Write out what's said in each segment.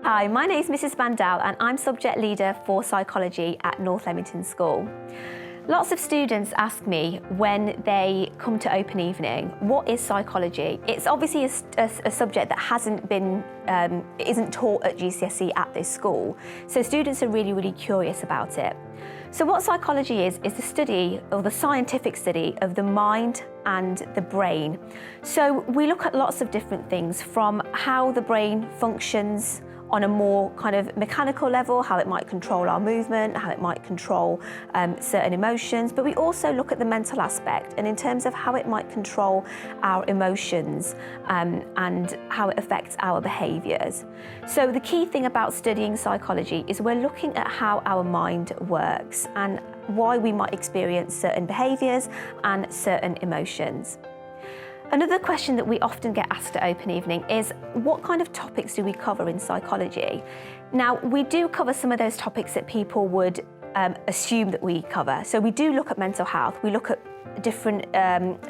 Hi, my name is Mrs. Bandal and I'm subject leader for psychology at North Leamington School. Lots of students ask me when they come to open evening, what is psychology? It's obviously a subject that isn't taught at GCSE at this school, so students are really curious about it. So what psychology is the study, or the scientific study, of the mind and the brain. So we look at lots of different things, from how the brain functions on a more kind of mechanical level, how it might control our movement, how it might control certain emotions, but we also look at the mental aspect, and in terms of how it might control our emotions and how it affects our behaviours. So the key thing about studying psychology is we're looking at how our mind works and why we might experience certain behaviours and certain emotions. Another question that we often get asked at open evening is, what kind of topics do we cover in psychology? Now, we do cover some of those topics that people would assume that we cover. So we do look at mental health. We look at different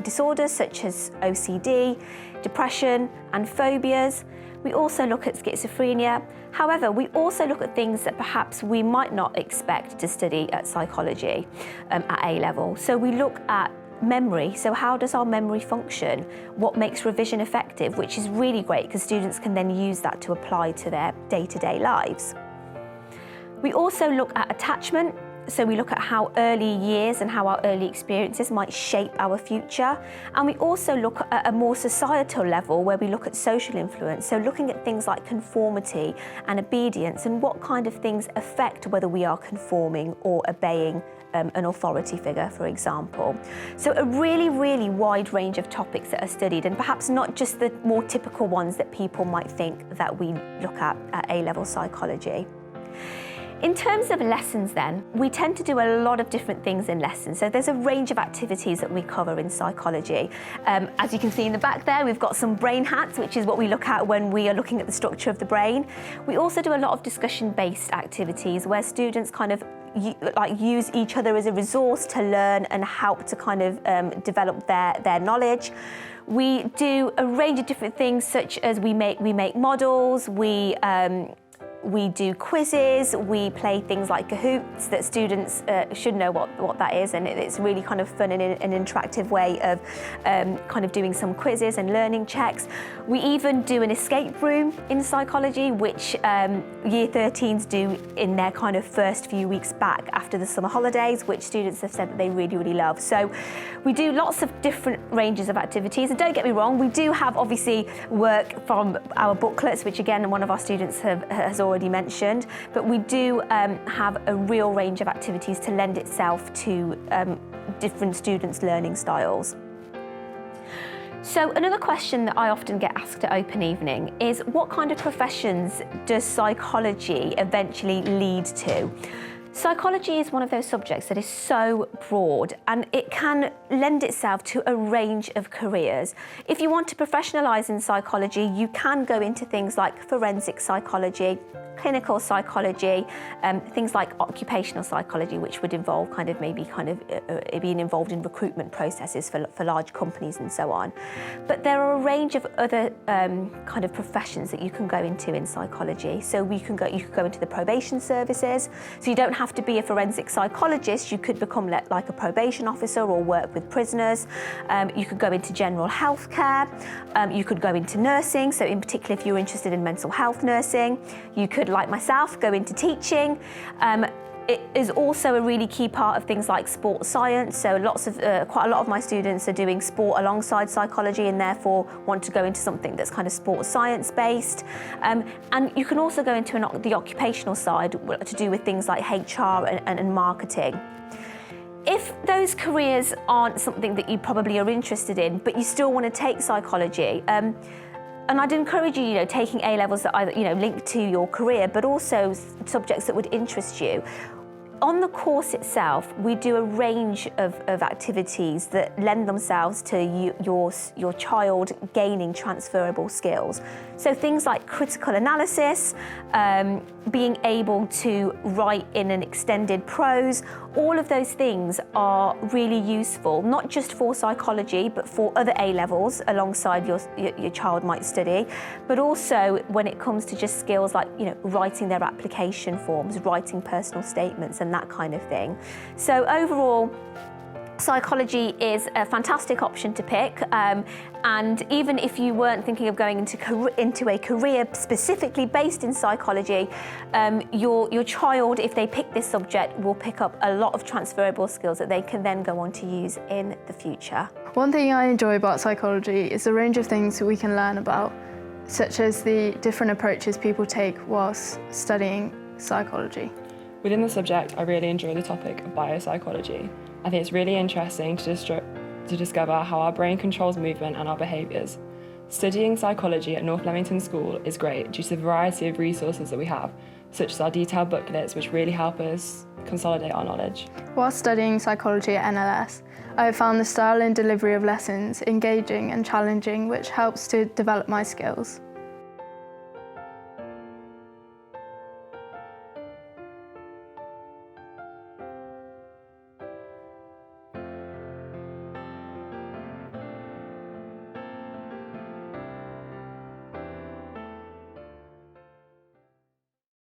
disorders such as OCD, depression and phobias. We also look at schizophrenia. However, we also look at things that perhaps we might not expect to study at psychology at A level. So we look at memory. So how does our memory function? What makes revision effective? Which is really great because students can then use that to apply to their day-to-day lives. We also look at attachment. So we look at how early years and how our early experiences might shape our future. And we also look at a more societal level where we look at social influence. So looking at things like conformity and obedience and what kind of things affect whether we are conforming or obeying an authority figure, for example. So a really wide range of topics that are studied, and perhaps not just the more typical ones that people might think that we look at A-level psychology. In terms of lessons then, we tend to do a lot of different things in lessons. So there's a range of activities that we cover in psychology. As you can see in the back there, we've got some brain hacks, which is what we look at when we are looking at the structure of the brain. We also do a lot of discussion-based activities where students kind of use each other as a resource to learn and help to kind of develop their knowledge. We do a range of different things, such as we make models, we do quizzes, we play things like Kahoots that students should know what that is, and it's really kind of fun and an interactive way of kind of doing some quizzes and learning checks. We even do an escape room in psychology, which Year 13s do in their kind of first few weeks back after the summer holidays, which students have said that they really love. So we do lots of different ranges of activities, and don't get me wrong, we do have obviously work from our booklets, which again one of our students has already mentioned, but we do have a real range of activities to lend itself to different students' learning styles. So another question that I often get asked at open evening is, what kind of professions does psychology eventually lead to? Psychology is one of those subjects that is so broad, and it can lend itself to a range of careers. If you want to professionalise in psychology, you can go into things like forensic psychology, clinical psychology, things like occupational psychology, which would involve being involved in recruitment processes for large companies and so on. But there are a range of other kind of professions that you can go into in psychology. So you could go into the probation services. So you don't have to be a forensic psychologist. You could become like a probation officer or work with prisoners. You could go into general health care. You could go into nursing. So in particular, if you're interested in mental health nursing, you could, like myself, go into teaching. It is also a really key part of things like sports science. So quite a lot of my students are doing sport alongside psychology, and therefore want to go into something that's kind of sports science based. And you can also go into the occupational side to do with things like HR and marketing. If those careers aren't something that you probably are interested in, but you still want to take psychology, and I'd encourage you, taking A-levels that either, link to your career, but also subjects that would interest you. On the course itself, we do a range of activities that lend themselves to your child gaining transferable skills. So things like critical analysis, being able to write in an extended prose, all of those things are really useful, not just for psychology, but for other A-levels alongside your child might study, but also when it comes to just skills like, writing their application forms, writing personal statements and that kind of thing. So overall, psychology is a fantastic option to pick, and even if you weren't thinking of going into a career specifically based in psychology, your child, if they pick this subject, will pick up a lot of transferable skills that they can then go on to use in the future. One thing I enjoy about psychology is the range of things that we can learn about, such as the different approaches people take whilst studying psychology. Within the subject, I really enjoy the topic of biopsychology. I think it's really interesting to discover how our brain controls movement and our behaviours. Studying psychology at North Leamington School is great due to the variety of resources that we have, such as our detailed booklets, which really help us consolidate our knowledge. While studying psychology at NLS, I have found the style and delivery of lessons engaging and challenging, which helps to develop my skills.